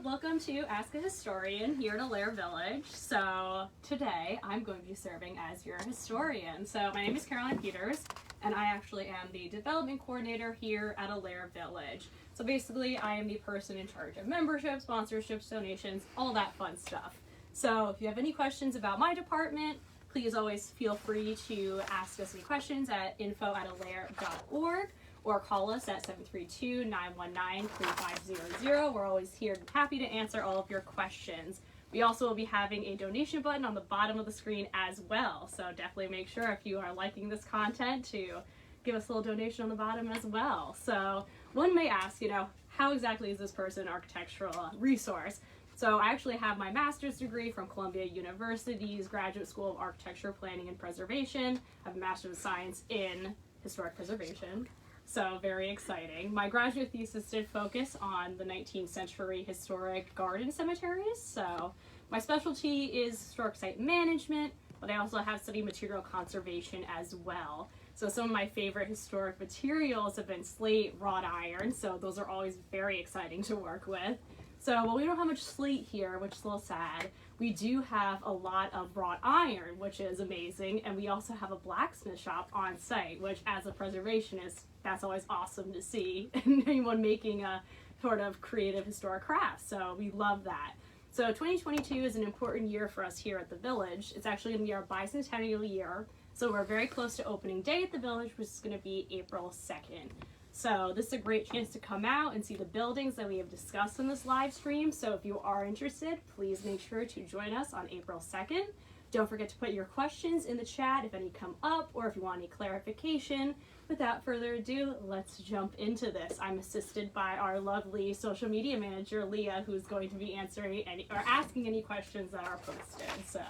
welcome to Ask a Historian here at Elaire Village. So today I'm going to be serving as your historian. So my name is Caroline Peters, and I actually am the development coordinator here at Elaire Village. So basically I am the person in charge of membership, sponsorships, donations, all that fun stuff. So if you have any questions about my department, please always feel free to ask us any questions at info@ollair.org. or call us at 732-919-3500. We're always here, happy to answer all of your questions. We also will be having a donation button on the bottom of the screen as well. So definitely make sure if you are liking this content to give us a little donation on the bottom as well. So one may ask, how exactly is this person an architectural resource? So I actually have my master's degree from Columbia University's Graduate School of Architecture, Planning, and Preservation. I have a Master's of Science in Historic Preservation. So very exciting. My graduate thesis did focus on the 19th century historic garden cemeteries. So my specialty is historic site management, but I also have studied material conservation as well. So some of my favorite historic materials have been slate, wrought iron. So those are always very exciting to work with. So while we don't have much slate here, which is a little sad, we do have a lot of wrought iron, which is amazing. And we also have a blacksmith shop on site, which as a preservationist, that's always awesome to see. Anyone making a sort of creative historic craft. So we love that. So 2022 is an important year for us here at the village. It's actually going to be our bicentennial year. So we're very close to opening day at the village, which is going to be April 2nd. So this is a great chance to come out and see the buildings that we have discussed in this live stream. So if you are interested, please make sure to join us on April 2nd. Don't forget to put your questions in the chat if any come up or if you want any clarification. Without further ado, let's jump into this. I'm assisted by our lovely social media manager, Leah, who's going to be answering or asking any questions that are posted. So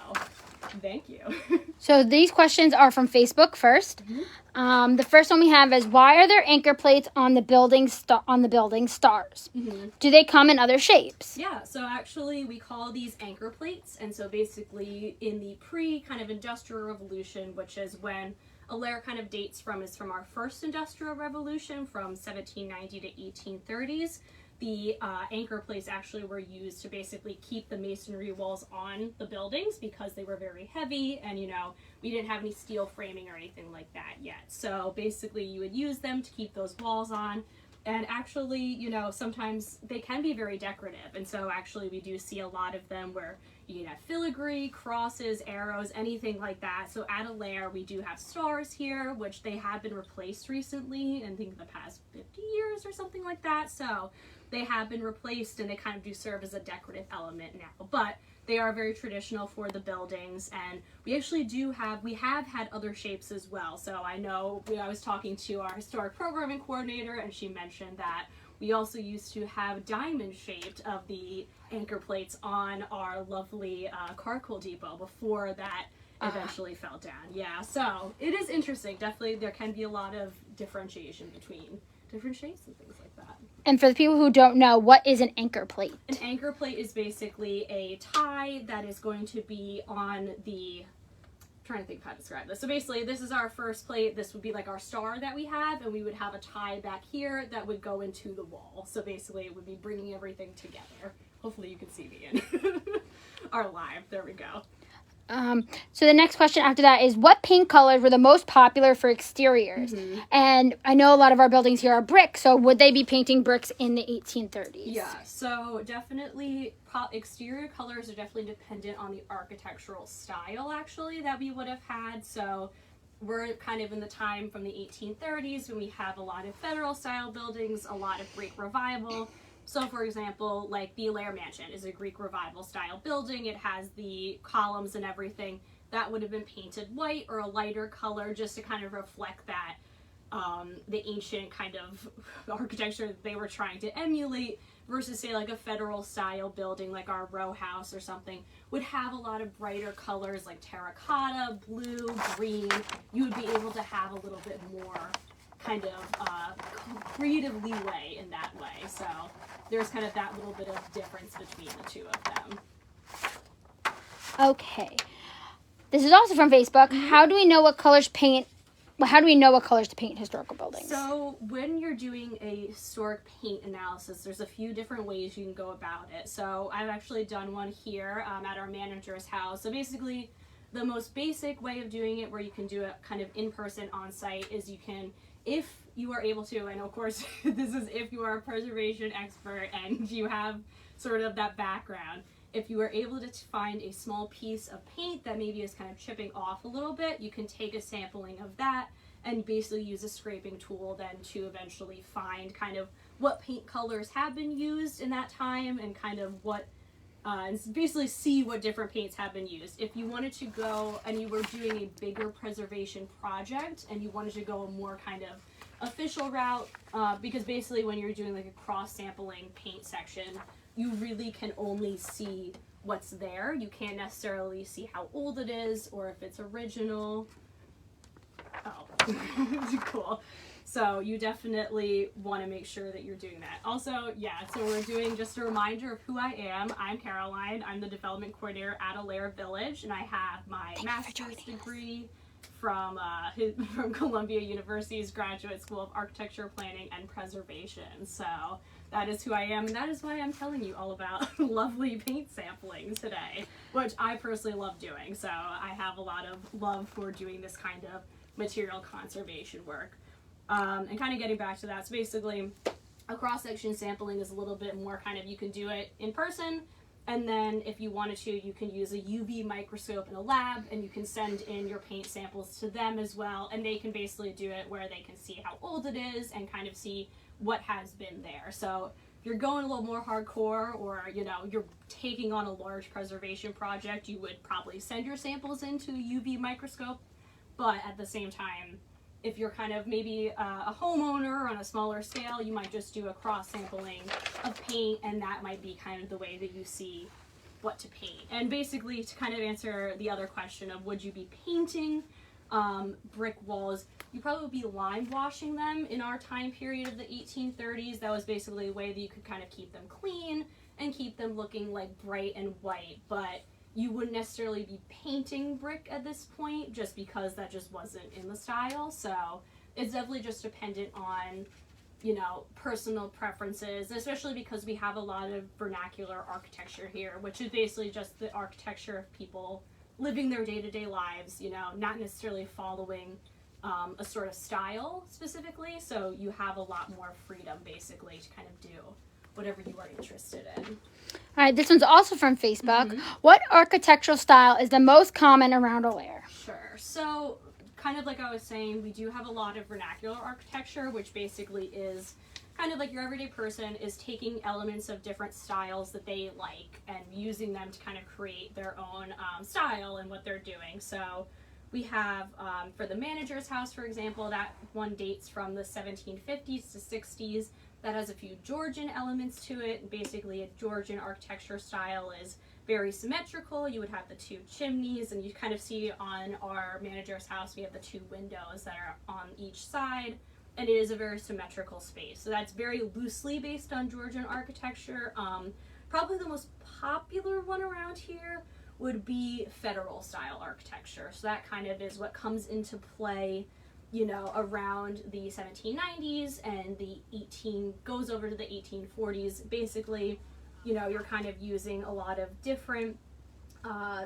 thank you. So these questions are from Facebook first. Mm-hmm. The first one we have is, why are there anchor plates on the building stars? Mm-hmm. Do they come in other shapes? Yeah, so actually we call these anchor plates. And so basically in the kind of industrial revolution, which is when Ollair kind of dates from our first industrial revolution from 1790 to 1830s. The anchor plates actually were used to basically keep the masonry walls on the buildings because they were very heavy and, we didn't have any steel framing or anything like that yet. So basically you would use them to keep those walls on. And actually, sometimes they can be very decorative. And so actually we do see a lot of them where you can have filigree, crosses, arrows, anything like that. So at Ollair, we do have stars here, which they have been replaced recently, I think in the past 50 years or something like that. So they have been replaced and they kind of do serve as a decorative element now. But they are very traditional for the buildings, and we actually we have had other shapes as well. So I know I was talking to our historic programming coordinator, and she mentioned that we also used to have diamond shaped of the anchor plates on our lovely carcoal depot before that eventually fell down. Yeah, so it is interesting. Definitely there can be a lot of differentiation between different shapes and things like that. And for the people who don't know, what is an anchor plate? An anchor plate is basically a tie that is going to be on I'm trying to think of how to describe this. So basically, this is our first plate. This would be like our star that we have, and we would have a tie back here that would go into the wall. So basically, it would be bringing everything together. Hopefully, you can see me in our live. There we go. So the next question after that is, what paint colors were the most popular for exteriors? Mm-hmm. And I know a lot of our buildings here are brick, so would they be painting bricks in the 1830s? Yeah, so definitely exterior colors are definitely dependent on the architectural style, actually, that we would have had. So we're kind of in the time from the 1830s when we have a lot of federal style buildings, a lot of Greek revival. So, for example, like the Elaire Mansion is a Greek Revival style building. It has the columns and everything. That would have been painted white or a lighter color just to kind of reflect that the ancient kind of architecture that they were trying to emulate, versus say like a federal style building like our row house or something would have a lot of brighter colors like terracotta, blue, green. You would be able to have a little bit more kind of creative leeway in that way. So there's kind of that little bit of difference between the two of them. Okay. This is also from Facebook. Mm-hmm. How do we know what colors paint how do we know what colors to paint in historical buildings? So when you're doing a historic paint analysis, there's a few different ways you can go about it. So I've actually done one here at our manager's house. So basically, the most basic way of doing it, where you can do it kind of in person on site, is you can, if you are able to, and of course this is if you are a preservation expert and you have sort of that background, if you are able to find a small piece of paint that maybe is kind of chipping off a little bit, you can take a sampling of that and basically use a scraping tool then to eventually find kind of what paint colors have been used in that time and kind of what and basically see what different paints have been used. If you wanted to go and you were doing a bigger preservation project and you wanted to go a more kind of official route, because basically when you're doing like a cross-sampling paint section, you really can only see what's there. You can't necessarily see how old it is or if it's original. Oh, cool. So you definitely want to make sure that you're doing that. Also, yeah, so we're doing just a reminder of who I am. I'm Caroline. I'm the development coordinator at Ollair Village, and I have my master's degree from Columbia University's Graduate School of Architecture, Planning, and Preservation. So that is who I am, and that is why I'm telling you all about lovely paint sampling today, which I personally love doing. So I have a lot of love for doing this kind of material conservation work. And kind of getting back to that, so basically a cross-section sampling is a little bit more kind of, you can do it in person, and then if you wanted to, you can use a UV microscope in a lab, and you can send in your paint samples to them as well, and they can basically do it where they can see how old it is and kind of see what has been there. So if you're going a little more hardcore, or you know, you're taking on a large preservation project, you would probably send your samples into a UV microscope, but at the same time, if you're kind of maybe a homeowner on a smaller scale, you might just do a cross-sampling of paint, and that might be kind of the way that you see what to paint. And basically, to kind of answer the other question of would you be painting brick walls, you probably would be lime washing them. In our time period of the 1830s, that was basically a way that you could kind of keep them clean and keep them looking like bright and white, but you wouldn't necessarily be painting brick at this point just because that just wasn't in the style. So it's definitely just dependent on, you know, personal preferences, especially because we have a lot of vernacular architecture here, which is basically just the architecture of people living their day-to-day lives, you know, not necessarily following a sort of style specifically. So you have a lot more freedom basically to kind of do whatever you are interested in. All right, this one's also from Facebook. Mm-hmm. What architectural style is the most common around Ollair? Sure. So, kind of like I was saying, we do have a lot of vernacular architecture, which basically is kind of like your everyday person is taking elements of different styles that they like and using them to kind of create their own style and what they're doing. So, we have, for the manager's house, for example, that one dates from the 1750s to 60s. That has a few Georgian elements to it. Basically, a Georgian architecture style is very symmetrical. You would have the two chimneys, and you kind of see on our manager's house, we have the two windows that are on each side, and it is a very symmetrical space. So that's very loosely based on Georgian architecture. Probably the most popular one around here would be federal style architecture. So that kind of is what comes into play, you know, around the 1790s, and goes over to the 1840s. Basically, you know, you're kind of using a lot of different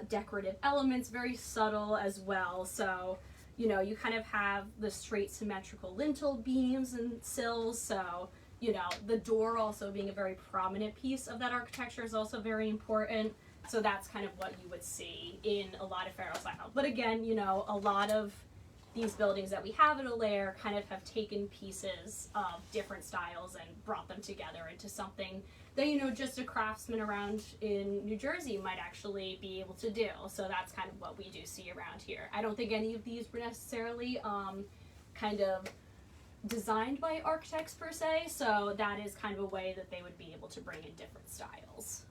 decorative elements, very subtle as well. So, you know, you kind of have the straight symmetrical lintel beams and sills. So, you know, the door also being a very prominent piece of that architecture is also very important. So that's kind of what you would see in a lot of federal style. But again, you know, a lot of these buildings that we have at Ollair kind of have taken pieces of different styles and brought them together into something that, you know, just a craftsman around in New Jersey might actually be able to do. So that's kind of what we do see around here. I don't think any of these were necessarily kind of designed by architects per se, so that is kind of a way that they would be able to bring in different styles.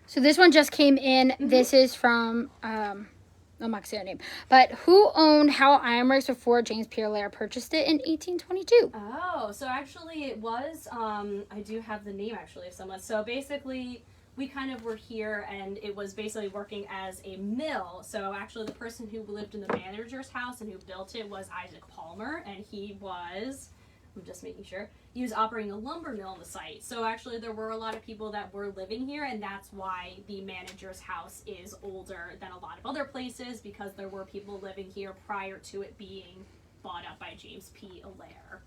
So this one just came in. Mm-hmm. This is from I'm not going to say her name. But who owned Howell Ironworks before James P. Elaire purchased it in 1822? Oh, so actually it was, I do have the name actually of someone. So basically we kind of were here, and it was basically working as a mill. So actually the person who lived in the manager's house and who built it was Isaac Palmer, and he was, I'm just making sure, he was operating a lumber mill on the site. So actually there were a lot of people that were living here, and that's why the manager's house is older than a lot of other places, because there were people living here prior to it being bought up by James P. Elaire.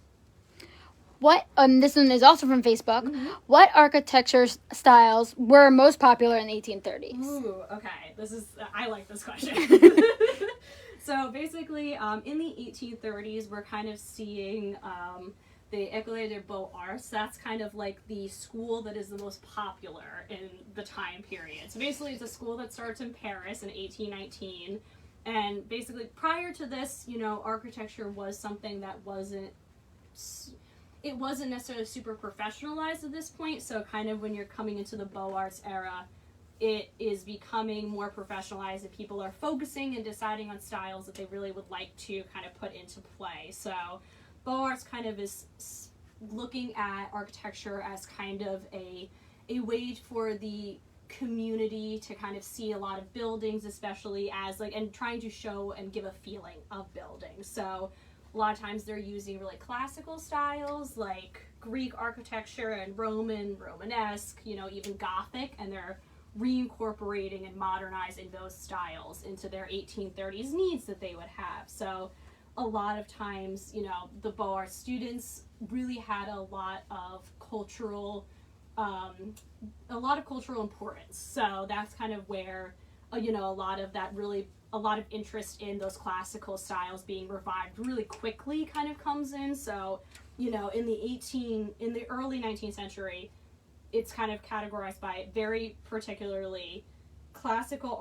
What, this one is also from Facebook. What architecture styles were most popular in the 1830s? Ooh, okay. I like this question. So basically, in the 1830s, we're kind of seeing the École des Beaux-Arts. That's kind of like the school that is the most popular in the time period. So basically, it's a school that starts in Paris in 1819. And basically, prior to this, you know, architecture was something that wasn't necessarily super professionalized at this point. So kind of when you're coming into the Beaux-Arts era, it is becoming more professionalized, and people are focusing and deciding on styles that they really would like to kind of put into play. So Beaux-Arts kind of is looking at architecture as kind of a way for the community to kind of see a lot of buildings, especially as like, and trying to show and give a feeling of buildings. So a lot of times they're using really classical styles like Greek architecture and Romanesque, you know, even Gothic, and they're reincorporating and modernizing those styles into their 1830s needs that they would have. So a lot of times, you know, the Beaux-Arts students really had a lot of cultural importance. So that's kind of where, you know, a lot of interest in those classical styles being revived really quickly kind of comes in. So, you know, in the early 19th century, it's kind of categorized by very particularly classical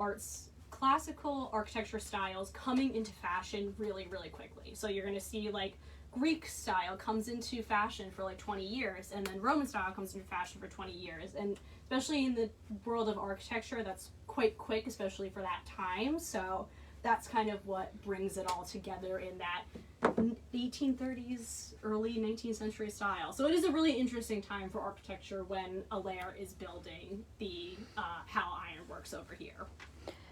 architecture styles coming into fashion really, really quickly. So you're going to see like Greek style comes into fashion for like 20 years, and then Roman style comes into fashion for 20 years. And especially in the world of architecture, that's quite quick, especially for that time. So that's kind of what brings it all together in that 1830s, early 19th century style. So it is a really interesting time for architecture when Ollair is building the how Ironworks over here.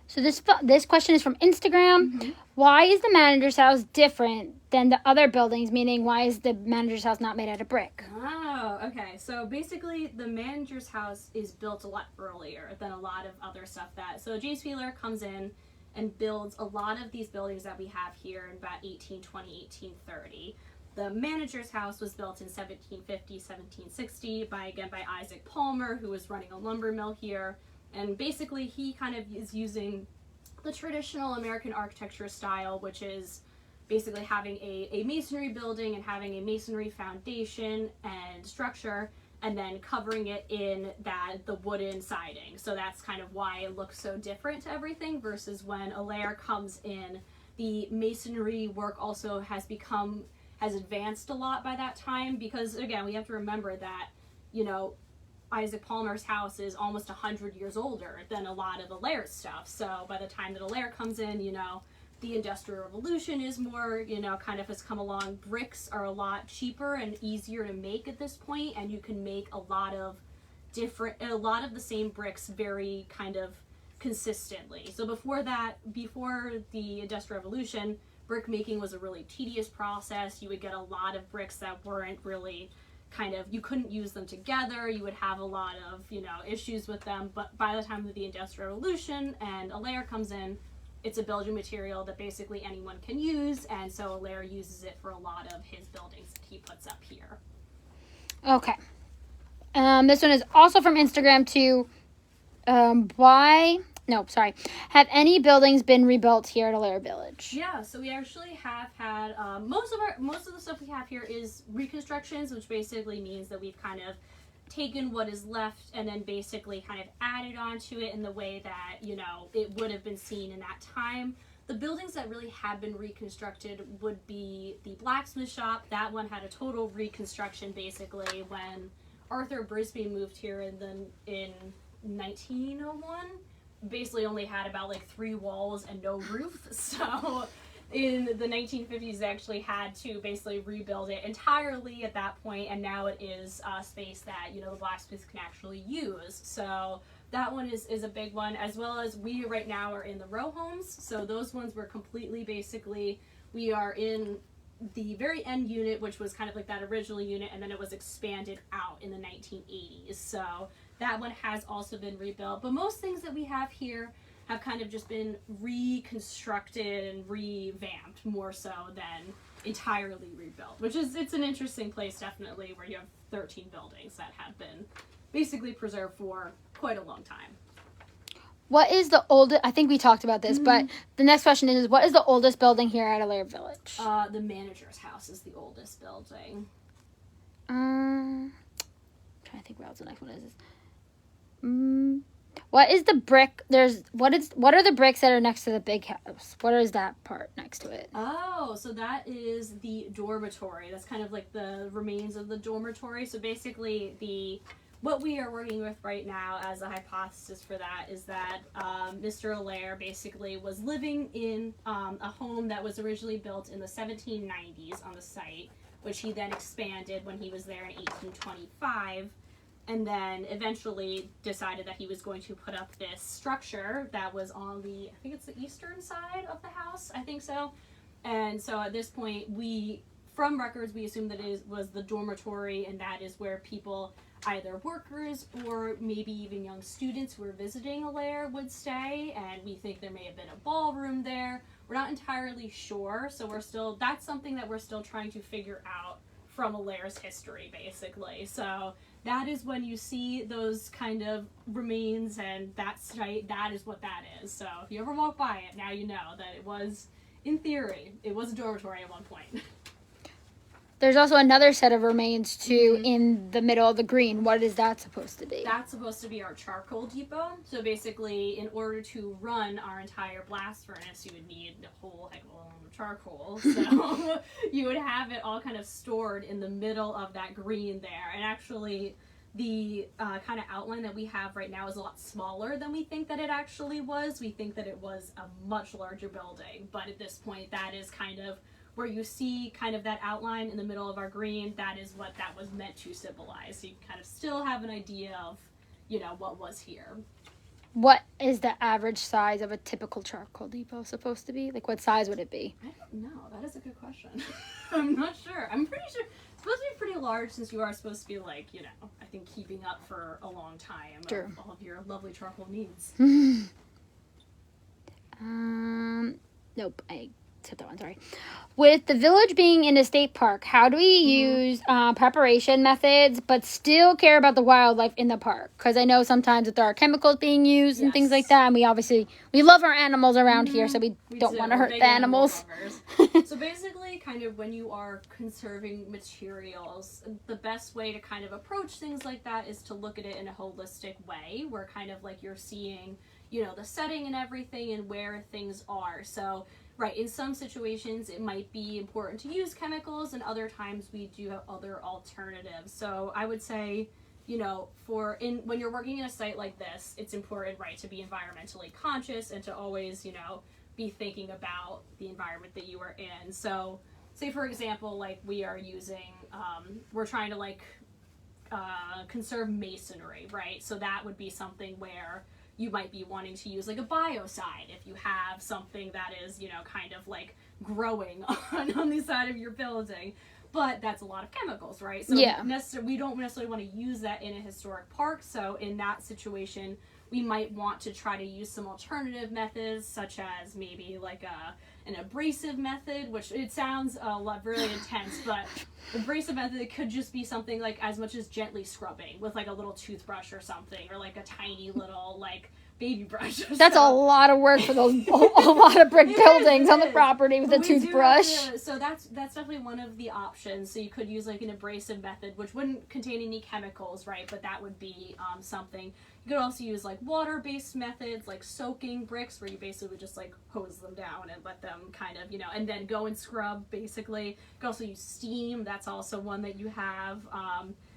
So this question is from Instagram. Why is the manager's house different than the other buildings? Meaning, why is the manager's house not made out of brick? Oh, okay. So basically, the manager's house is built a lot earlier than a lot of other stuff so James P. Elaire comes in and builds a lot of these buildings that we have here in about 1820, 1830. The manager's house was built in 1750, 1760 by Isaac Palmer, who was running a lumber mill here. And basically, he kind of is using the traditional American architecture style, which is basically having a masonry building and having a masonry foundation and structure, and then covering it in the wooden siding. So that's kind of why it looks so different to everything, versus when Ollair comes in, the masonry work also has advanced a lot by that time, because again, we have to remember that, you know, Isaac Palmer's house is almost 100 years older than a lot of Ollaire's stuff. So by the time that Ollair comes in, you know, the Industrial Revolution is more, you know, kind of has come along. Bricks are a lot cheaper and easier to make at this point, and you can make a lot of the same bricks very kind of consistently. So before the Industrial Revolution, brick making was a really tedious process. You would get a lot of bricks that weren't really you couldn't use them together. You would have a lot of, you know, issues with them. But by the time of the Industrial Revolution and Ollair comes in, it's a building material that basically anyone can use, and so Ollair uses it for a lot of his buildings that he puts up here. Okay. This one is also from Instagram too. Have any buildings been rebuilt here at Ollair Village? Yeah, so we actually have had most of the stuff we have here is reconstructions, which basically means that we've kind of taken what is left and then basically kind of added onto it in the way that, you know, it would have been seen in that time. The buildings that really have been reconstructed would be the blacksmith shop. That one had a total reconstruction basically when Arthur Brisby moved here in 1901. Basically only had about like 3 walls and no roof, so in the 1950s, they actually had to basically rebuild it entirely at that point, and now it is a space that, you know, the blacksmiths can actually use. So that one is a big one, as well as we right now are in the row homes. So those ones were completely, basically, we are in the very end unit, which was kind of like that original unit, and then it was expanded out in the 1980s. So that one has also been rebuilt. But most things that we have here have kind of just been reconstructed and revamped more so than entirely rebuilt, which is, it's an interesting place definitely, where you have 13 buildings that have been basically preserved for quite a long time. What is the oldest, I think we talked about this, but the next question is, what is the oldest building here at Elaire Village? The manager's house is the oldest building. I'm trying to think what else the next one is. What is the brick? What are the bricks that are next to the big house? What is that part next to it? Oh, so that is the dormitory. That's kind of like the remains of the dormitory. So basically what we are working with right now as a hypothesis for that is that Mr. Ollair basically was living in a home that was originally built in the 1790s on the site, which he then expanded when he was there in 1825, and then eventually decided that he was going to put up this structure that was on the, I think it's the eastern side of the house, I think so. And so at this point, from records, we assume that it was the dormitory, and that is where people, either workers or maybe even young students who were visiting Ollair, would stay, and we think there may have been a ballroom there. We're not entirely sure, so that's something that we're still trying to figure out from Ollair's history, basically. So that is when you see those kind of remains and that site, that is what that is. So if you ever walk by it, now you know that it was, in theory, it was a dormitory at one point. There's also another set of remains, too, in the middle of the green. What is that supposed to be? That's supposed to be our charcoal depot. So basically, in order to run our entire blast furnace, you would need a whole heck of a lot of charcoal. So you would have it all kind of stored in the middle of that green there. And actually, the kind of outline that we have right now is a lot smaller than we think that it actually was. We think that it was a much larger building. But at this point, that is kind of where you see kind of that outline in the middle of our green. That is what that was meant to symbolize. So you kind of still have an idea of, you know, what was here. What is the average size of a typical charcoal depot supposed to be? Like, what size would it be? I don't know. That is a good question. I'm not sure. I'm pretty sure it's supposed to be pretty large, since you are supposed to be, like, you know, I think keeping up for a long time Sure. of all of your lovely charcoal needs. Nope. I skipped that one, sorry. With the village being in a state park, how do we use preparation methods but still care about the wildlife in the park? Because I know sometimes that there are chemicals being used and things like that, and we love our animals around here, so we don't want to hurt the animals. So basically, kind of when you are conserving materials, the best way to kind of approach things like that is to look at it in a holistic way, where kind of like you're seeing, you know, the setting and everything and where things are. So right, in some situations it might be important to use chemicals, and other times we do have other alternatives. So I would say, you know, when you're working in a site like this, it's important, right, to be environmentally conscious and to always, you know, be thinking about the environment that you are in. So say, for example, like we are using, we're trying to like conserve masonry, right? So that would be something where you might be wanting to use like a biocide if you have something that is, you know, kind of like growing on the side of your building. But that's a lot of chemicals, right? So we don't necessarily want to use that in a historic park. So in that situation, we might want to try to use some alternative methods, such as maybe like an abrasive method, which it sounds really intense, but abrasive method, it could just be something like as much as gently scrubbing with like a little toothbrush or something, or like a tiny little like baby brush. That's a lot of work for those a lot of brick buildings on the property with a toothbrush. So that's definitely one of the options. So you could use like an abrasive method, which wouldn't contain any chemicals, right? But that would be something. You could also use like water-based methods, like soaking bricks, where you basically just like hose them down and let them kind of, you know, and then go and scrub, basically. You could also use steam. That's also one that you have.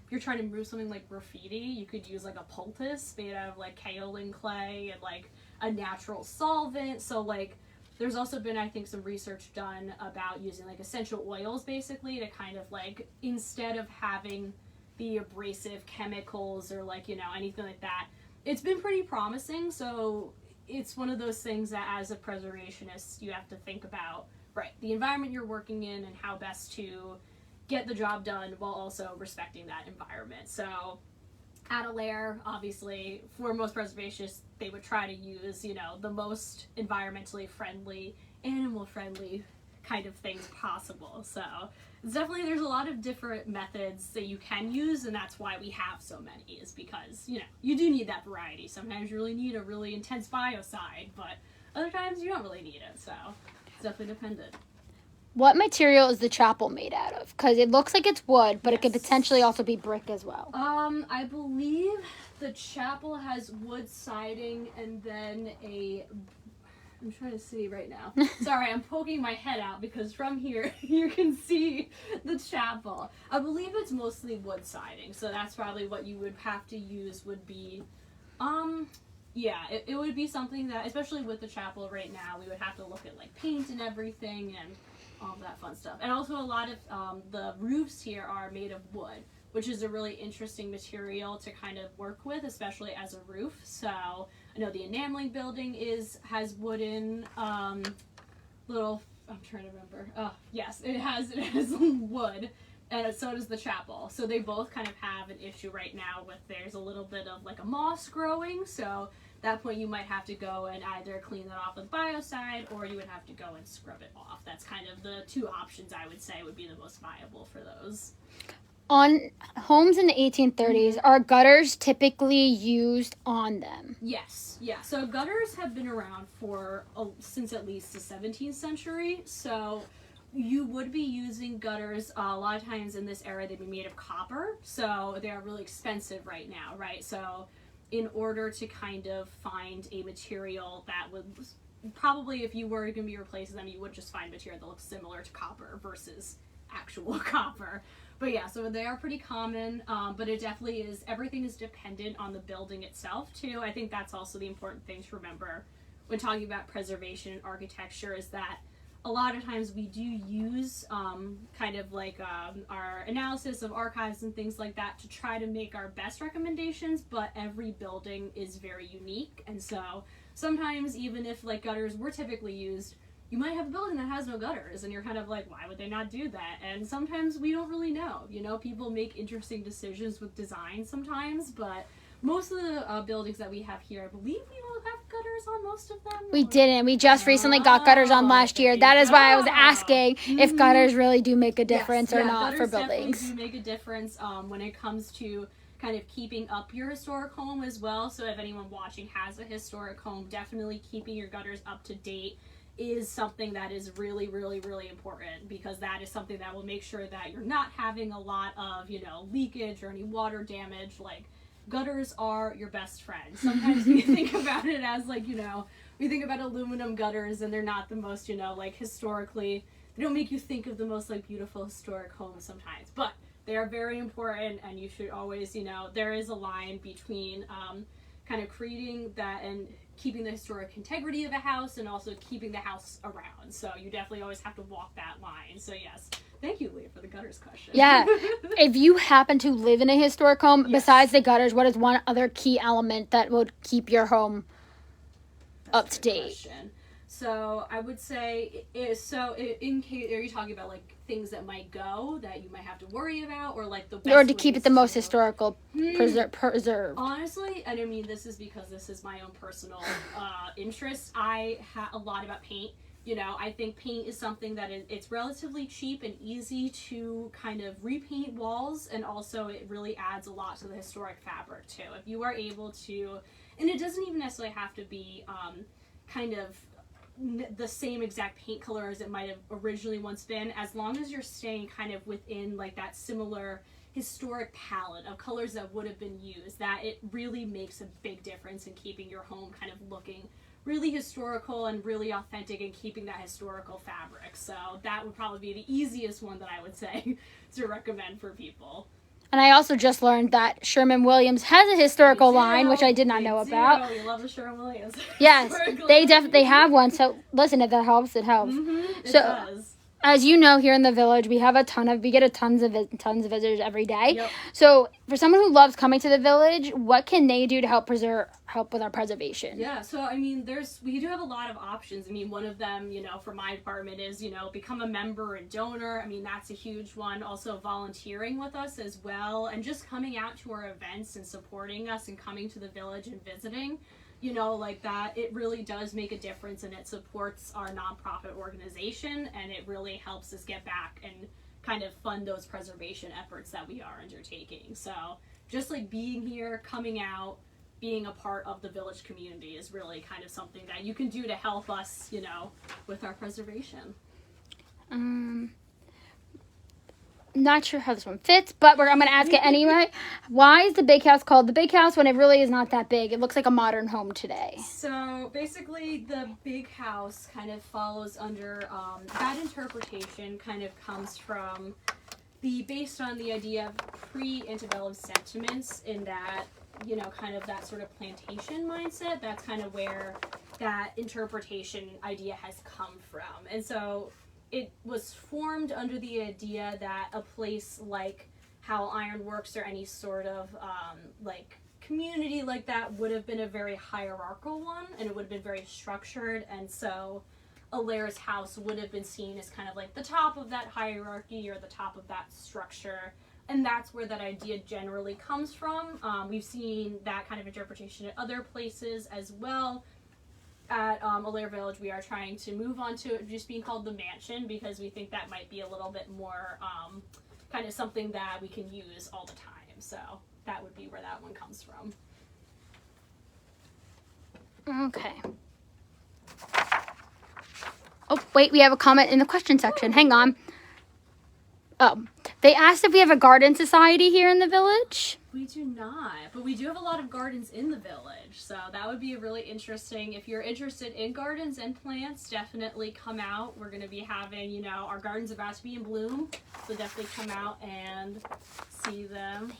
If you're trying to remove something like graffiti, you could use like a poultice made out of like kaolin clay and like a natural solvent. So like There's also been, I think, some research done about using like essential oils basically to kind of like, instead of having the abrasive chemicals or like, you know, anything like that. It's been pretty promising. So it's one of those things that as a preservationist, you have to think about, right, the environment you're working in and how best to get the job done while also respecting that environment. So at Elaire, obviously, for most preservationists, they would try to use, you know, the most environmentally friendly, animal friendly kind of things possible. So it's definitely, there's a lot of different methods that you can use, and that's why we have so many, is because, you know, you do need that variety. Sometimes you really need a really intense biocide, but other times you don't really need it. So it's definitely dependent. What material is the chapel made out of? Because it looks like it's wood, but it could Yes. potentially also be brick as well. I believe the chapel has wood siding and then I'm trying to see right now. Sorry, I'm poking my head out because from here you can see the chapel. I believe it's mostly wood siding, so that's probably what you would have to use would be, yeah, it would be something that, especially with the chapel right now, we would have to look at like paint and everything and all of that fun stuff. And also a lot of the roofs here are made of wood, which is a really interesting material to kind of work with, especially as a roof. So I know the enameling building has wooden little, I'm trying to remember. Oh, yes, it has wood, and so does the chapel. So they both kind of have an issue right now with there's a little bit of like a moss growing. So at that point you might have to go and either clean that off with biocide, or you would have to go and scrub it off. That's kind of the two options I would say would be the most viable for those. On homes in the 1830s, are gutters typically used on them? Yes, yeah. So gutters have been around for since at least the 17th century. So you would be using gutters a lot of times in this era. They'd be made of copper, so they are really expensive right now, right? So in order to kind of find a material that would probably, if you were going to be replacing them, you would just find material that looks similar to copper versus actual copper. But yeah, so they are pretty common, but it definitely is, everything is dependent on the building itself too. I think that's also the important thing to remember when talking about preservation and architecture, is that a lot of times we do use kind of like our analysis of archives and things like that to try to make our best recommendations, but every building is very unique. And so sometimes even if like gutters were typically used, you might have a building that has no gutters, and you're kind of like, why would they not do that? And sometimes we don't really know. You know, people make interesting decisions with design sometimes, but most of the buildings that we have here, I believe we don't have gutters on most of them. We didn't. We just recently got gutters on last year. That is why I was asking if gutters really do make a difference or not for buildings. Gutters definitely do make a difference when it comes to kind of keeping up your historic home as well. So if anyone watching has a historic home, definitely keeping your gutters up to date is something that is really, really, really important, because that is something that will make sure that you're not having a lot of, you know, leakage or any water damage. Like, gutters are your best friend. Sometimes we think about it as like, you know, we think about aluminum gutters and they're not the most, you know, like historically, they don't make you think of the most like beautiful historic homes sometimes, but they are very important, and you should always, you know, there is a line between kind of creating that and keeping the historic integrity of a house and also keeping the house around. So you definitely always have to walk that line. So yes, thank you, Leah, for the gutters question. Yeah. If you happen to live in a historic home, Yes. besides the gutters, what is one other key element that would keep your home up to date? Question. So I would say, in case, are you talking about like things that might go that you might have to worry about, or like the best Or to keep it the most ways historical preserved? Honestly, and I mean this is because this is my own personal interest. I have a lot about paint. You know, I think paint is something that it's relatively cheap and easy to kind of repaint walls, and also it really adds a lot to the historic fabric too. If you are able to, and it doesn't even necessarily have to be kind of the same exact paint color as it might have originally once been, as long as you're staying kind of within like that similar historic palette of colors that would have been used, that it really makes a big difference in keeping your home kind of looking really historical and really authentic, and keeping that historical fabric. So that would probably be the easiest one that I would say to recommend for people. And I also just learned that Sherwin-Williams has a historical line, which I did not know about. We love the Sherwin-Williams. Yes, they have one. So listen, if that helps, it helps. Mm-hmm, it so, does. As you know, here in the village, we get tons of visitors every day. Yep. So for someone who loves coming to the village, what can they do to help with our preservation? Yeah, so I mean, we do have a lot of options. I mean, one of them, for my department is, become a member and donor. I mean, that's a huge one. Also volunteering with us as well, and just coming out to our events and supporting us and coming to the village and visiting. Like that, it really does make a difference, and it supports our nonprofit organization, and it really helps us get back and kind of fund those preservation efforts that we are undertaking. So just like being here, coming out, being a part of the village community is really kind of something that you can do to help us, with our preservation. Not sure how this one fits, but I'm going to ask it anyway. Why is the big house called the big house when it really is not that big? It looks like a modern home today. So basically the big house kind of follows under, that interpretation kind of comes from based on the idea of pre-antebellum sentiments in that, kind of that sort of plantation mindset. That's kind of where that interpretation idea has come from. And so it was formed under the idea that a place like how Ironworks or any sort of community like that would have been a very hierarchical one, and it would have been very structured, and so Elaire's house would have been seen as kind of like the top of that hierarchy or the top of that structure, and that's where that idea generally comes from. We've seen that kind of interpretation at other places as well. At Ollair Village, we are trying to move on to it just being called the mansion, because we think that might be a little bit more kind of something that we can use all the time. So that would be where that one comes from. Okay. Oh, wait, we have a comment in the question section. Hang on. Oh, they asked if we have a garden society here in the village. We do not, but we do have a lot of gardens in the village, so that would be really interesting. If you're interested in gardens and plants, definitely come out. We're going to be having, our garden's about to be in bloom, so definitely come out and see them.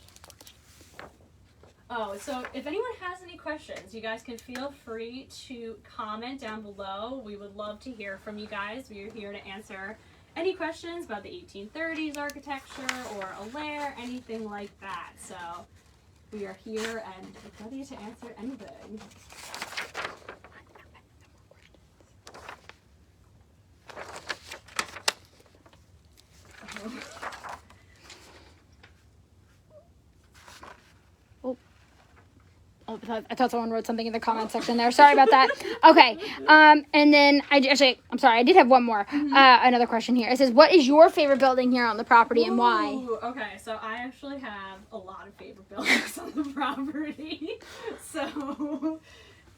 Oh, so if anyone has any questions, you guys can feel free to comment down below. We would love to hear from you guys. We are here to answer any questions about the 1830s architecture or Elaire, anything like that. So we are here and ready to answer anything. Oh, I thought someone wrote something in the comment section there. Sorry about that. Okay. And then I'm sorry. I did have one more. Another question here. It says, "What is your favorite building here on the property and why?" Okay, so I actually have a lot of favorite buildings on the property. So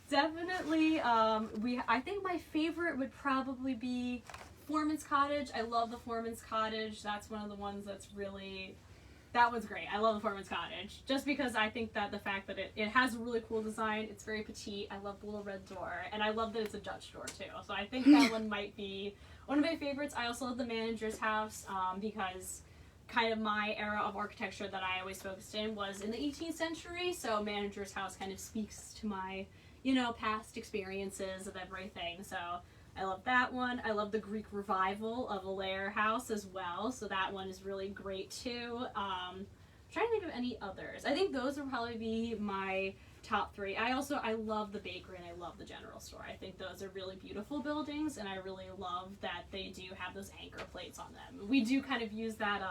definitely, I think my favorite would probably be Foreman's Cottage. I love the Foreman's Cottage. That's one of the ones that one's great. I love the Foreman's Cottage, just because I think that the fact that it has a really cool design, it's very petite. I love the little red door, and I love that it's a Dutch door too. So I think that one might be one of my favorites. I also love the manager's house, because kind of my era of architecture that I always focused in was in the 18th century. So manager's house kind of speaks to my, past experiences of everything. So I love that one. I love the Greek revival of Elaire house as well. So that one is really great too. I'm trying to think of any others. I think those would probably be my top three. I love the bakery and I love the general store. I think those are really beautiful buildings, and I really love that they do have those anchor plates on them. We do kind of use that.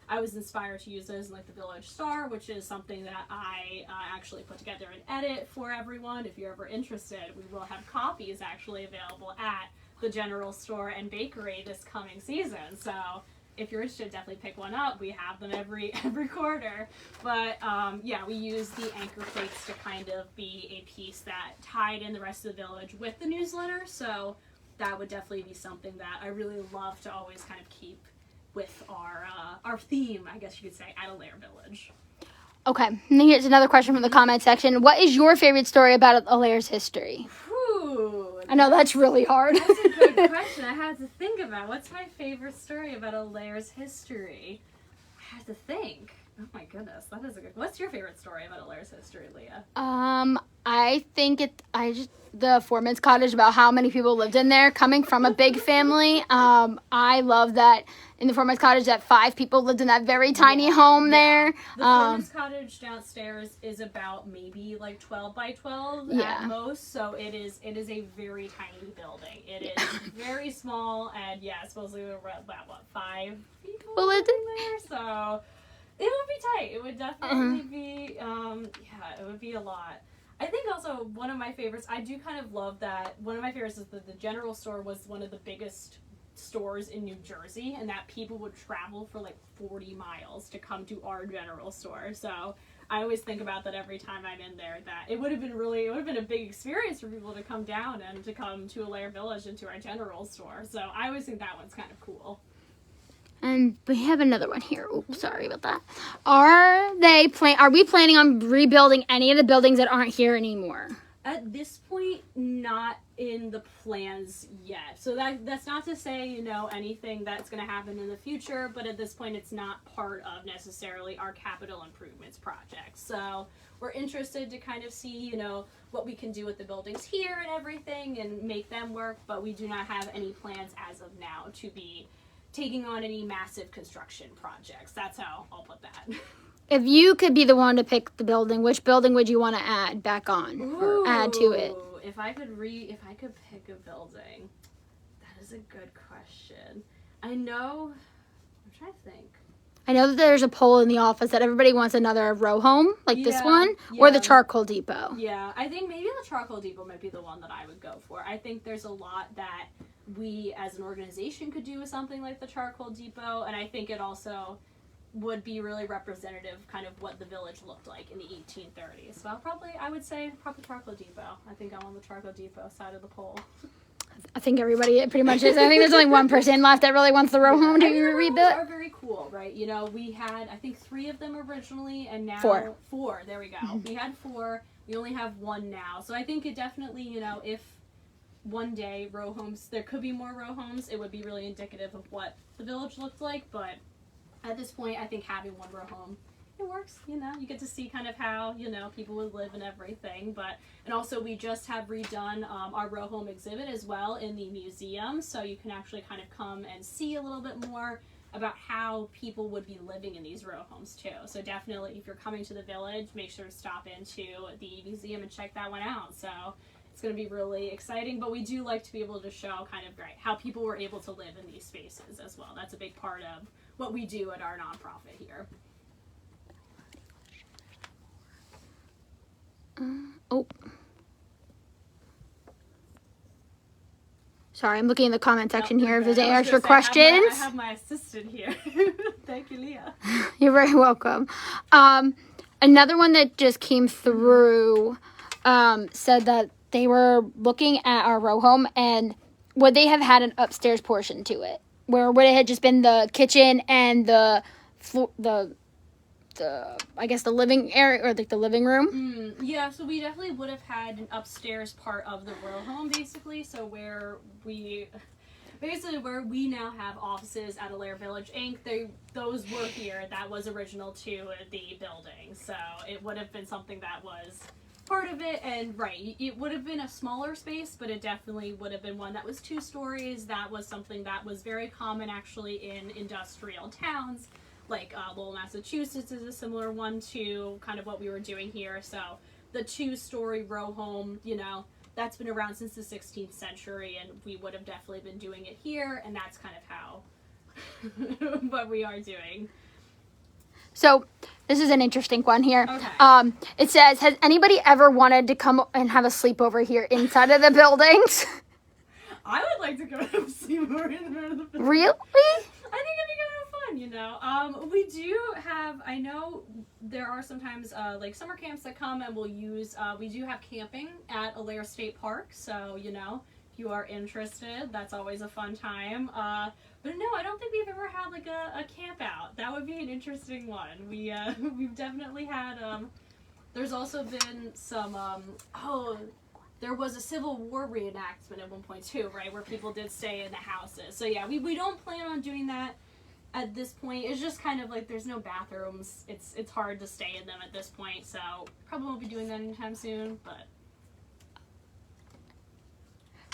I was inspired to use those in the Village Star, which is something that I actually put together and edit for everyone. If you're ever interested, we will have copies actually available at the general store and bakery this coming season. So if you're interested, definitely pick one up. We have them every quarter. But we use the anchor plates to kind of be a piece that tied in the rest of the village with the newsletter. So that would definitely be something that I really love to always kind of keep with our theme, I guess you could say, at Elaire Village. Okay, and here's another question from the comment section. What is your favorite story about Elaire's history? I know that's really hard. That's a good question. I had to think about what's my favorite story about Elaire's history. I had to think. Oh my goodness, that is a good. What's your favorite story about Elaire's history, Leah? I think the foreman's cottage, about how many people lived in there, coming from a big family. I love that in the foreman's cottage that 5 people lived in that very tiny home there. The foreman's cottage downstairs is about maybe like 12 by 12 at most, so it is a very tiny building. It is very small, and supposedly there were about 5 people living there, so it would be tight. It would definitely be, it would be a lot. I think also one of my favorites, I do kind of love that, one of my favorites is that the general store was one of the biggest stores in New Jersey, and that people would travel for like 40 miles to come to our general store. So I always think about that every time I'm in there, that it would have been a big experience for people to come down and to come to Elaire Village and to our general store. So I always think that one's kind of cool. And we have another one here. Oops, sorry about that. Are we planning on rebuilding any of the buildings that aren't here anymore? At this point, not in the plans yet. So that's not to say, anything that's going to happen in the future, but at this point, it's not part of necessarily our capital improvements project. So we're interested to kind of see, what we can do with the buildings here and everything and make them work, but we do not have any plans as of now to be taking on any massive construction projects. That's how I'll put that. If you could be the one to pick the building, which building would you want to add back on or add to it? If I could pick a building, that is a good question. I'm trying to think. I know that there's a poll in the office that everybody wants another row home, like this one, or the charcoal depot. Yeah, I think maybe the charcoal depot might be the one that I would go for. I think there's a lot that we as an organization could do with something like the charcoal depot, and I think it also would be really representative kind of what the village looked like in the 1830s. So I would say charcoal depot. I think I'm on the charcoal depot side of the poll. I think everybody pretty much is. I think there's only one person left that really wants the row home to be rebuilt. Are very cool, right? We had, I think, 3 of them originally, and now 4. There we go. Mm-hmm. We had 4. We only have 1 now. So I think it definitely, if one day row homes, there could be more row homes, it would be really indicative of what the village looked like. But at this point, I think having 1 row home, it works. You get to see kind of how people would live and everything. And also we just have redone our row home exhibit as well in the museum, so you can actually kind of come and see a little bit more about how people would be living in these row homes too. So definitely, if you're coming to the village, make sure to stop into the museum and check that one out. So it's going to be really exciting, but we do like to be able to show kind of how people were able to live in these spaces as well. That's a big part of what we do at our nonprofit here. Sorry, I'm looking in the comment section here if there's any extra questions. I have my assistant here. Thank you, Leah. You're very welcome. Another one that just came through said that they were looking at our row home, and would they have had an upstairs portion to it? Where would it have just been the kitchen and the I guess the living area, or like the living room? Yeah, so we definitely would have had an upstairs part of the row home, basically. So where we now have offices at Elaire Village Inc. Those were here. That was original to the building. So it would have been something that was part of it, and it would have been a smaller space, but it definitely would have been one that was 2 stories. That was something that was very common actually in industrial towns. Like Lowell, Massachusetts is a similar one to kind of what we were doing here. So the 2-story row home, that's been around since the 16th century, and we would have definitely been doing it here, and that's kind of how what we are doing. So this is an interesting one here. Okay. It says, has anybody ever wanted to come and have a sleepover here inside of the buildings? I would like to go have a sleepover in the buildings. Really? I think it'd be kind of fun, we do have, I know there are sometimes like summer camps that come, and we'll use, we do have camping at Elaire State Park, so if you are interested, that's always a fun time. But no, I don't think we've ever had like a camp out. That would be an interesting one. We've definitely had, there's also been some, there was a Civil War reenactment at one point too, right, where people did stay in the houses. So yeah, we don't plan on doing that at this point. It's just kind of like there's no bathrooms. It's hard to stay in them at this point, so probably won't be doing that anytime soon, but.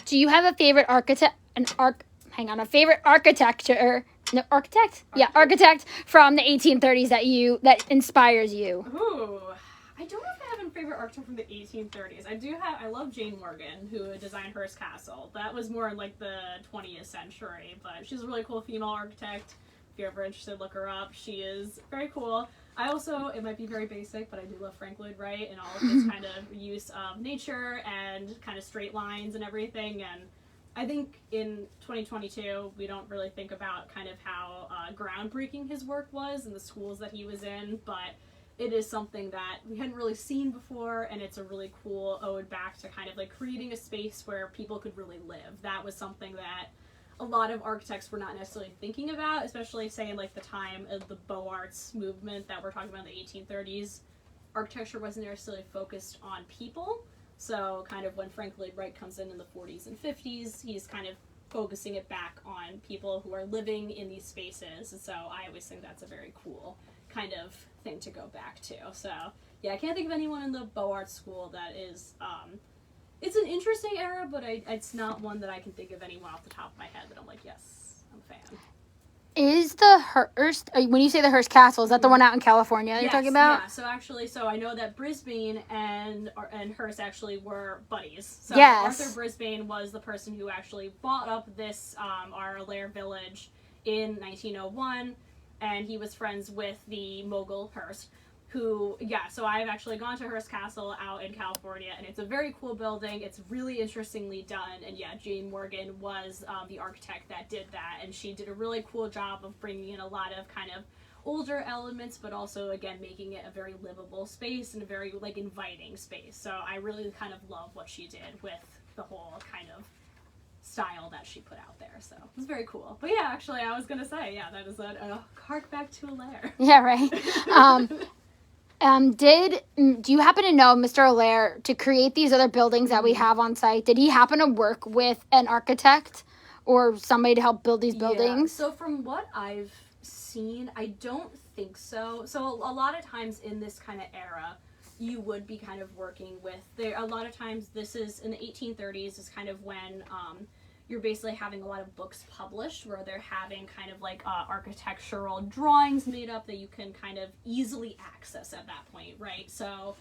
Do you have a favorite architect? A favorite architecture? No, architect? Yeah, architect from the 1830s that inspires you. Ooh, I don't know if I have a favorite architect from the 1830s. I love Jane Morgan, who designed Hearst Castle. That was more in like the 20th century, but she's a really cool female architect. If you're ever interested, look her up. She is very cool. I also, it might be very basic, but I do love Frank Lloyd Wright and all of his kind of use of nature and kind of straight lines and everything. And I think in 2022, we don't really think about kind of how groundbreaking his work was and the schools that he was in, but it is something that we hadn't really seen before, and it's a really cool ode back to kind of like creating a space where people could really live. That was something that a lot of architects were not necessarily thinking about, especially say in like the time of the Beaux Arts movement that we're talking about in the 1830s. Architecture wasn't necessarily focused on people. So kind of when Frank Lloyd Wright comes in the 40s and 50s, he's kind of focusing it back on people who are living in these spaces. And so I always think that's a very cool kind of thing to go back to. So yeah, I can't think of anyone in the Beaux Arts school that is, it's an interesting era, but it's not one that I can think of anyone off the top of my head that I'm like, yes, I'm a fan. Is the Hearst, when you say the Hearst Castle, is that the one out in California you're talking about? Yeah, so I know that Brisbane and Hearst actually were buddies. So yes. Arthur Brisbane was the person who actually bought up this, our Elaire village in 1901, and he was friends with the mogul Hearst, so I've actually gone to Hearst Castle out in California, and it's a very cool building. It's really interestingly done, and yeah, Jane Morgan was the architect that did that, and she did a really cool job of bringing in a lot of kind of older elements, but also, again, making it a very livable space and a very, like, inviting space. So I really kind of love what she did with the whole kind of style that she put out there, so it was very cool. But yeah, actually, I was gonna say, yeah, that is a hark back to Elaire. Yeah, right. Do you happen to know Mr. Ollair, to create these other buildings that we have on site, did he happen to work with an architect or somebody to help build these buildings? So from what I've seen, I don't think so. So a lot of times in this kind of era, you would be kind of working with, a lot of times this is in the 1830s is kind of when you're basically having a lot of books published where they're having kind of like architectural drawings made up that you can kind of easily access at that point, right? So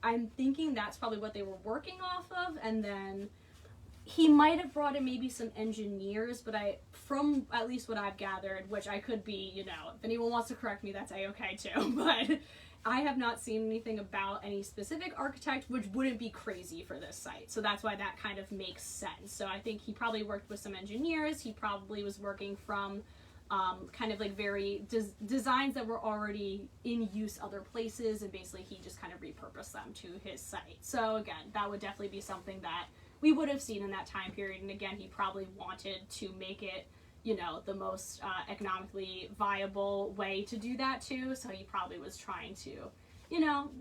I'm thinking that's probably what they were working off of, and then he might have brought in maybe some engineers, but from at least what I've gathered, which I could be, if anyone wants to correct me, that's A-okay too, but I have not seen anything about any specific architect, which wouldn't be crazy for this site. So that's why that kind of makes sense. So I think he probably worked with some engineers. He probably was working from kind of like very designs that were already in use other places, and basically he just kind of repurposed them to his site. So again, that would definitely be something that we would have seen in that time period. And again, he probably wanted to make it the most economically viable way to do that too. So he probably was trying to,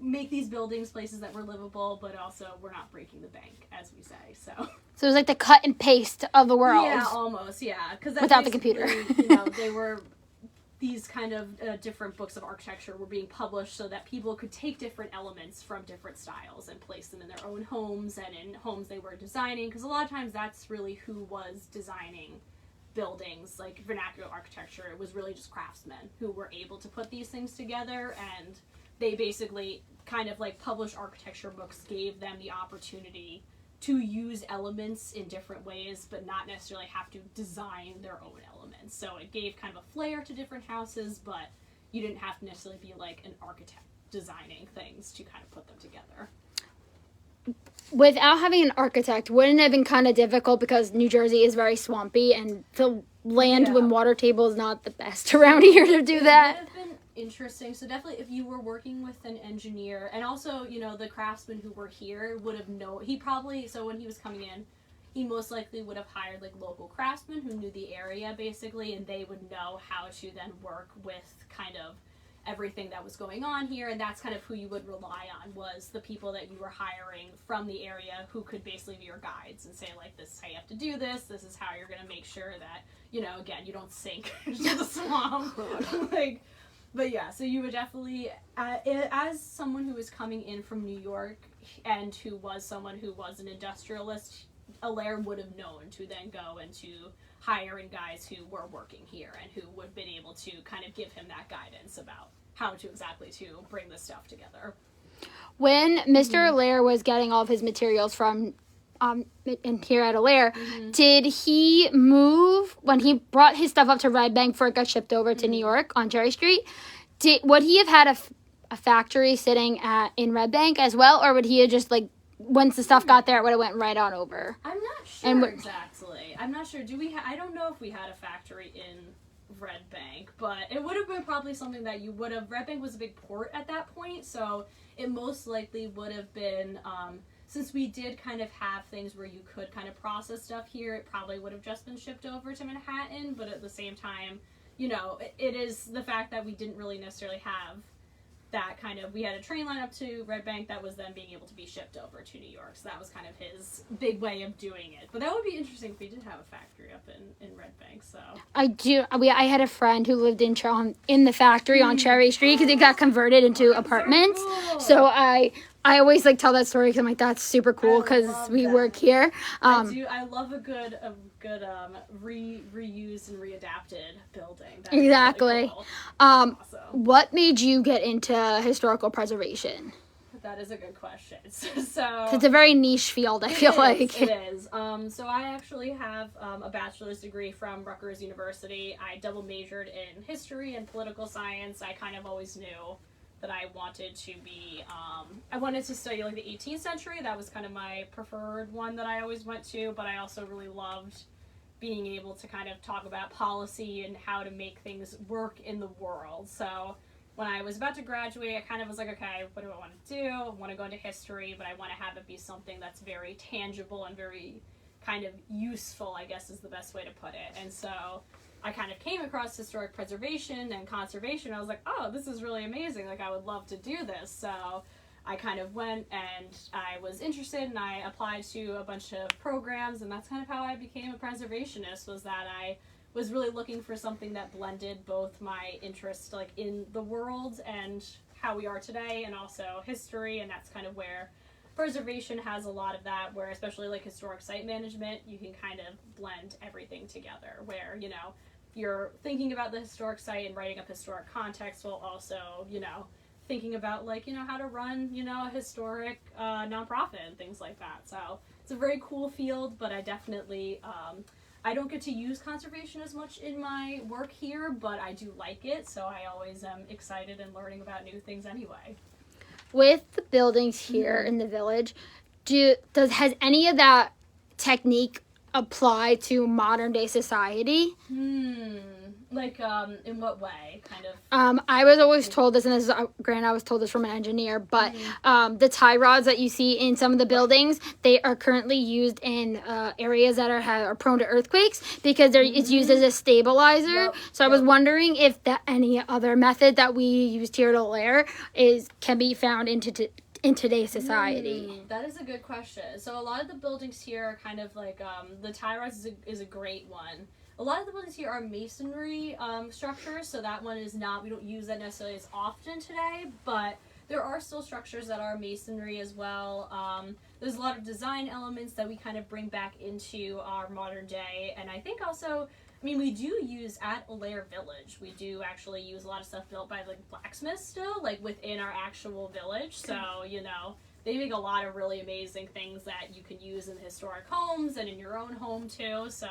make these buildings places that were livable, but also we're not breaking the bank, as we say. So it was like the cut and paste of the world. Yeah, almost, yeah. Because without the computer. They were, these kind of different books of architecture were being published so that people could take different elements from different styles and place them in their own homes and in homes they were designing. Because a lot of times that's really who was designing buildings, like vernacular architecture. It was really just craftsmen who were able to put these things together, and they basically kind of like published architecture books gave them the opportunity to use elements in different ways, but not necessarily have to design their own elements. So it gave kind of a flair to different houses, but you didn't have to necessarily be like an architect designing things to kind of put them together. Without having an architect, wouldn't it have been kind of difficult because New Jersey is very swampy and the land with water table is not the best around here to do that? It would have been interesting. So definitely if you were working with an engineer, and also, the craftsmen who were here would have so when he was coming in, he most likely would have hired like local craftsmen who knew the area basically, and they would know how to then work with kind of everything that was going on here, and that's kind of who you would rely on, was the people that you were hiring from the area who could basically be your guides and say, like, this is how you have to do this is how you're going to make sure that, you know, again, you don't sink into the swamp. Like, but yeah, so you would definitely, as someone who was coming in from New York and who was someone who was an industrialist, Elaire would have known to then go and to hire in guys who were working here and who would have been able to kind of give him that guidance about how to exactly to bring this stuff together. When Mr. Elaire was getting all of his materials from in here at Ollair, did he move when he brought his stuff up to Red Bank before it got shipped over to New York on Cherry Street? Would he have had a factory sitting in Red Bank as well, or would he have just, like, once the stuff got there, it would have went right on over? I'm not sure exactly. I'm not sure. I don't know if we had a factory in Red Bank, but it would have been probably something that you would have. Red Bank was a big port at that point, so it most likely would have been, since we did kind of have things where you could kind of process stuff here, it probably would have just been shipped over to Manhattan, but at the same time, you know, it is the fact that we didn't really necessarily have that kind of, we had a train line up to Red Bank that was then being able to be shipped over to New York. So that was kind of his big way of doing it. But that would be interesting if we did have a factory up in Red Bank. So I had a friend who lived in the factory on Cherry Street because it got converted into apartments. So cool. So I always like tell that story because I'm like, that's super cool because we work here. I love a good reused and readapted building. That's exactly. Really cool. Awesome. Awesome. What made you get into historical preservation? That is a good question. So It's a very niche field, I feel like. It is. So I actually have a bachelor's degree from Rutgers University. I double majored in history and political science. I kind of always knew that I wanted to be, I wanted to study like the 18th century. That was kind of my preferred one that I always went to, but I also really loved being able to kind of talk about policy and how to make things work in the world. So when I was about to graduate, I kind of was like, okay, what do I want to do? I want to go into history, but I want to have it be something that's very tangible and very kind of useful, I guess is the best way to put it. And so I kind of came across historic preservation and conservation. I was like, oh, this is really amazing. Like, I would love to do this. So I kind of went and I was interested and I applied to a bunch of programs, and that's kind of how I became a preservationist, was that I was really looking for something that blended both my interest like in the world and how we are today and also history, and that's kind of where preservation has a lot of that, where especially like historic site management, you can kind of blend everything together, where, you know, you're thinking about the historic site and writing up historic context while also, you know, thinking about like, you know, how to run, you know, a historic nonprofit and things like that. So it's a very cool field, but I definitely, I don't get to use conservation as much in my work here, but I do like it. So I always am excited and learning about new things anyway. With the buildings here in the village, has any of that technique apply to modern day society? Like, in what way, kind of? I was always told this, and this is, granted, I was told this from an engineer, but the tie rods that you see in some of the buildings, they are currently used in areas that are prone to earthquakes because it's used as a stabilizer. So I was wondering if any other method that we used here at Ollair can be found in today's society. That is a good question. So a lot of the buildings here are kind of like, the tie rods is a great one. A lot of the buildings here are masonry structures, so that one is not, we don't use that necessarily as often today, but there are still structures that are masonry as well. There's a lot of design elements that we kind of bring back into our modern day, and I think also, I mean, we do use at Ollair Village, we do actually use a lot of stuff built by like blacksmiths still, like within our actual village, so, you know, they make a lot of really amazing things that you can use in historic homes and in your own home too, so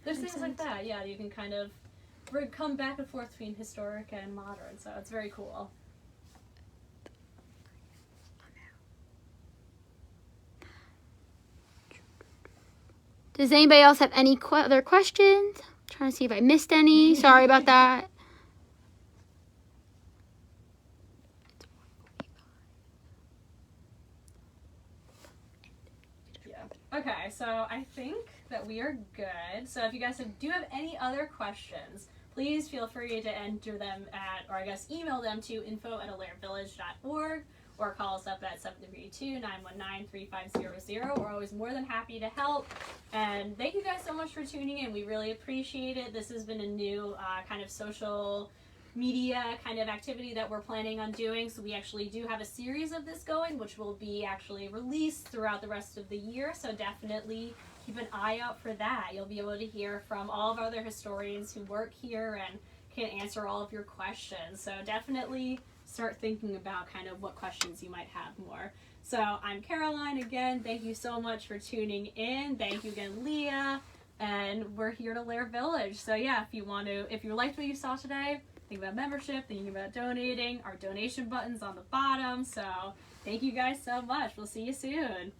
there's things like that, yeah, you can kind of come back and forth between historic and modern, so it's very cool. Does anybody else have any other questions? I'm trying to see if I missed any. Sorry about that. Yeah. Okay, so I think that we are good. So if you guys do have any other questions, please feel free to enter them at, or I guess email them to info@olairevillage.org, or call us up at 732-919-3500. We're always more than happy to help. And thank you guys so much for tuning in. We really appreciate it. This has been a new kind of social media kind of activity that we're planning on doing. So we actually do have a series of this going, which will be actually released throughout the rest of the year. So definitely keep an eye out for that. You'll be able to hear from all of our other historians who work here and can answer all of your questions. So definitely start thinking about kind of what questions you might have more. So I'm Caroline again. Thank you so much for tuning in. Thank you again, Leah. And we're here to Elaire Village. So yeah, if you liked what you saw today, think about membership, thinking about donating, our donation button's on the bottom. So thank you guys so much. We'll see you soon.